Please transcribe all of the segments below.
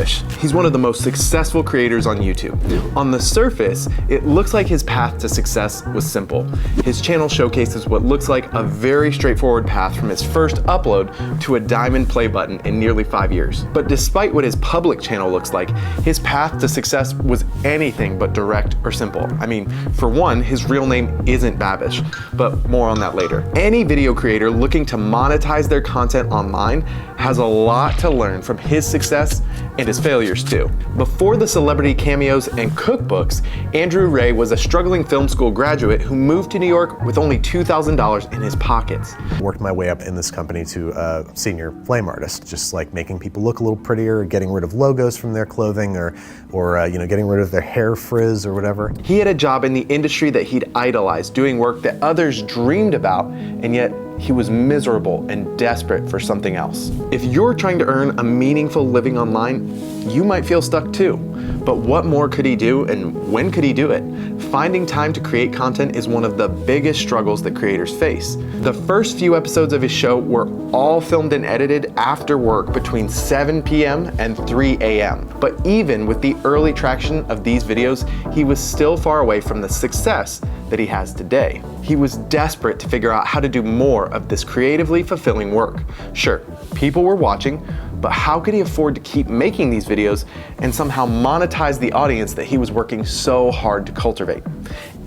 Babish. He's one of the most successful creators on YouTube. On the surface, it looks like his path to success was simple. His channel showcases what looks like a very straightforward path from his first upload to a diamond play button in nearly 5 years. But despite what his public channel looks like, his path to success was anything but direct or simple. I mean, for one, his real name isn't Babish, but more on that later. Any video creator looking to monetize their content online has a lot to learn from his success and his failures too. Before the celebrity cameos and cookbooks, Andrew Ray was a struggling film school graduate who moved to New York with only $2,000 in his pockets. Worked my way up in this company to a senior flame artist, just like making people look a little prettier, getting rid of logos from their clothing, or getting rid of their hair frizz or whatever. He had a job in the industry that he'd idolized, doing work that others dreamed about, and yet he was miserable and desperate for something else. If you're trying to earn a meaningful living online, you might feel stuck too. But what more could he do, and when could he do it? Finding time to create content is one of the biggest struggles that creators face. The first few episodes of his show were all filmed and edited after work between 7 p.m. and 3 a.m. But even with the early traction of these videos, he was still far away from the success that he has today. He was desperate to figure out how to do more of this creatively fulfilling work. Sure, people were watching, but how could he afford to keep making these videos and somehow monetize the audience that he was working so hard to cultivate?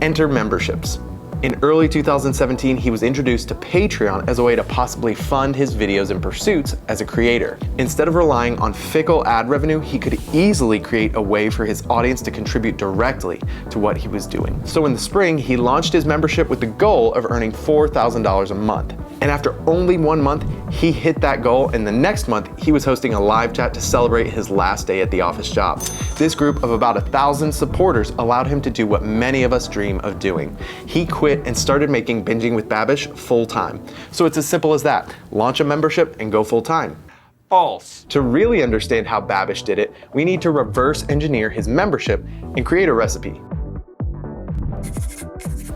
Enter memberships. In early 2017, he was introduced to Patreon as a way to possibly fund his videos and pursuits as a creator. Instead of relying on fickle ad revenue, he could easily create a way for his audience to contribute directly to what he was doing. So in the spring, he launched his membership with the goal of earning $4,000 a month. And after only 1 month, he hit that goal, and the next month, he was hosting a live chat to celebrate his last day at the office job. This group of about 1,000 supporters allowed him to do what many of us dream of doing. He quit and started making Binging with Babish full time. So it's as simple as that. Launch a membership and go full time. False. To really understand how Babish did it, we need to reverse engineer his membership and create a recipe.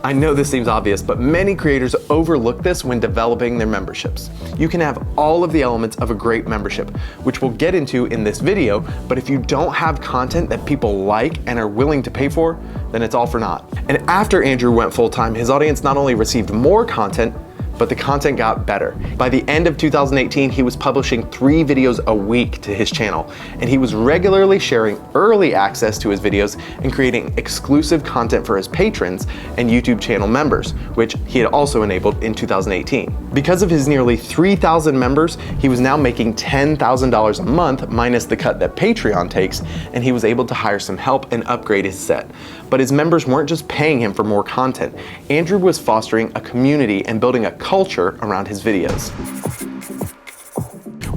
I know this seems obvious, but many creators overlook this when developing their memberships. You can have all of the elements of a great membership, which we'll get into in this video, but if you don't have content that people like and are willing to pay for, then it's all for naught. And after Andrew went full-time, his audience not only received more content, but the content got better. By the end of 2018, he was publishing 3 videos a week to his channel, and he was regularly sharing early access to his videos and creating exclusive content for his patrons and YouTube channel members, which he had also enabled in 2018. Because of his nearly 3,000 members, he was now making $10,000 a month minus the cut that Patreon takes, and he was able to hire some help and upgrade his set. But his members weren't just paying him for more content. Andrew was fostering a community and building a culture around his videos.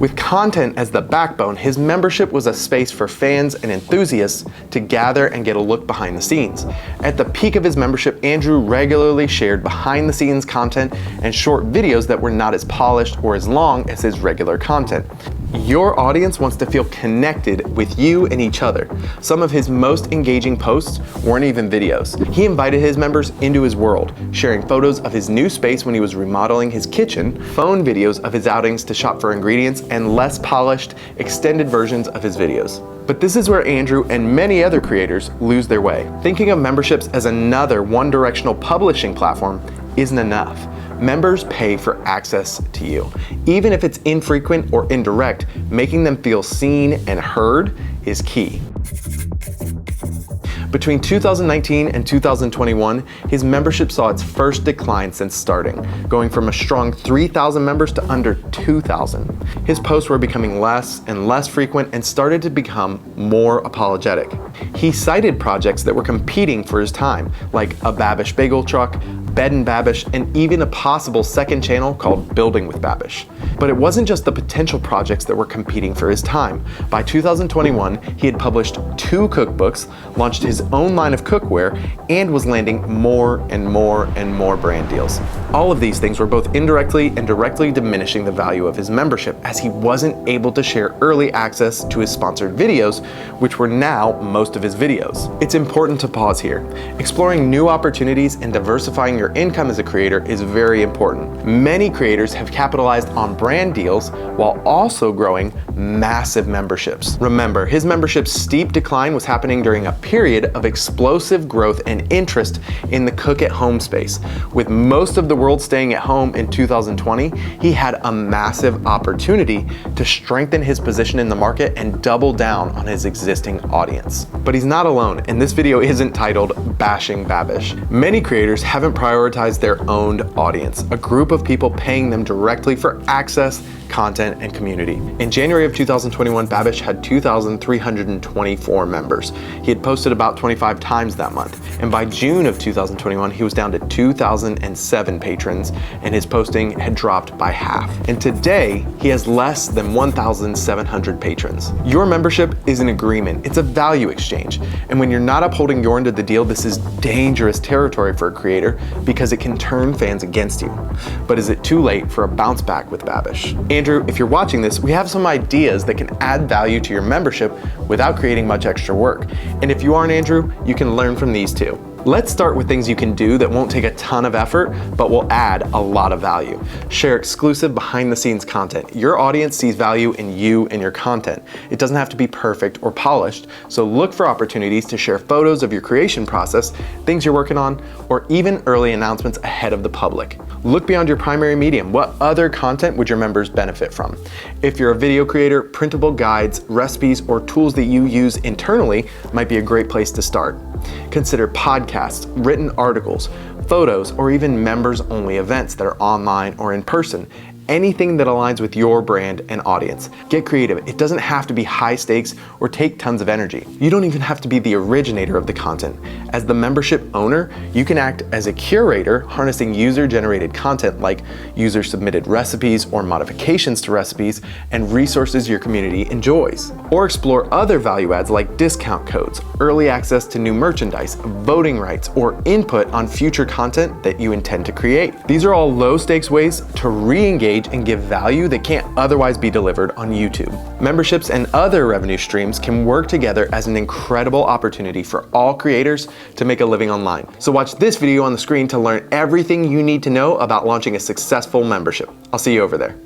With content as the backbone, his membership was a space for fans and enthusiasts to gather and get a look behind the scenes. At the peak of his membership, Andrew regularly shared behind the scenes content and short videos that were not as polished or as long as his regular content. Your audience wants to feel connected with you and each other. Some of his most engaging posts weren't even videos. He invited his members into his world, sharing photos of his new space when he was remodeling his kitchen, phone videos of his outings to shop for ingredients, and less polished, extended versions of his videos. But this is where Andrew and many other creators lose their way. Thinking of memberships as another one-directional publishing platform isn't enough. Members pay for access to you. Even if it's infrequent or indirect, making them feel seen and heard is key. Between 2019 and 2021, his membership saw its first decline since starting, going from a strong 3,000 members to under 2,000. His posts were becoming less and less frequent and started to become more apologetic. He cited projects that were competing for his time, like a Babish bagel truck, Bed and Babish, and even a possible second channel called Building with Babish. But it wasn't just the potential projects that were competing for his time. By 2021, he had published 2 cookbooks, launched his own line of cookware, and was landing more and more and more brand deals. All of these things were both indirectly and directly diminishing the value of his membership, as he wasn't able to share early access to his sponsored videos, which were now most most of his videos. It's important to pause here. Exploring new opportunities and diversifying your income as a creator is very important. Many creators have capitalized on brand deals while also growing massive memberships. Remember, his membership's steep decline was happening during a period of explosive growth and interest in the cook-at-home space. With most of the world staying at home in 2020, he had a massive opportunity to strengthen his position in the market and double down on his existing audience. But he's not alone, and this video isn't titled Bashing Babish. Many creators haven't prioritized their owned audience, a group of people paying them directly for access, content, and community. In January of 2021, Babish had 2,324 members. He had posted about 25 times that month. And by June of 2021, he was down to 2,007 patrons, and his posting had dropped by half. And today, he has less than 1,700 patrons. Your membership is an agreement. It's a value exchange. And when you're not upholding your end of the deal, this is dangerous territory for a creator because it can turn fans against you. But is it too late for a bounce back with Babish? Andrew, if you're watching this, we have some ideas that can add value to your membership without creating much extra work. And if you aren't Andrew, you can learn from these too. Let's start with things you can do that won't take a ton of effort, but will add a lot of value. Share exclusive behind the scenes content. Your audience sees value in you and your content. It doesn't have to be perfect or polished, so look for opportunities to share photos of your creation process, things you're working on, or even early announcements ahead of the public. Look beyond your primary medium. What other content would your members benefit from? If you're a video creator, printable guides, recipes, or tools that you use internally might be a great place to start. Consider podcasts, written articles, photos, or even members-only events that are online or in person. Anything that aligns with your brand and audience. Get creative. It doesn't have to be high stakes or take tons of energy. You don't even have to be the originator of the content. As the membership owner, you can act as a curator, harnessing user-generated content like user-submitted recipes or modifications to recipes and resources your community enjoys. Or explore other value adds like discount codes, early access to new merchandise, voting rights, or input on future content that you intend to create. These are all low-stakes ways to re-engage and give value that can't otherwise be delivered on YouTube. Memberships and other revenue streams can work together as an incredible opportunity for all creators to make a living online. So watch this video on the screen to learn everything you need to know about launching a successful membership. I'll see you over there.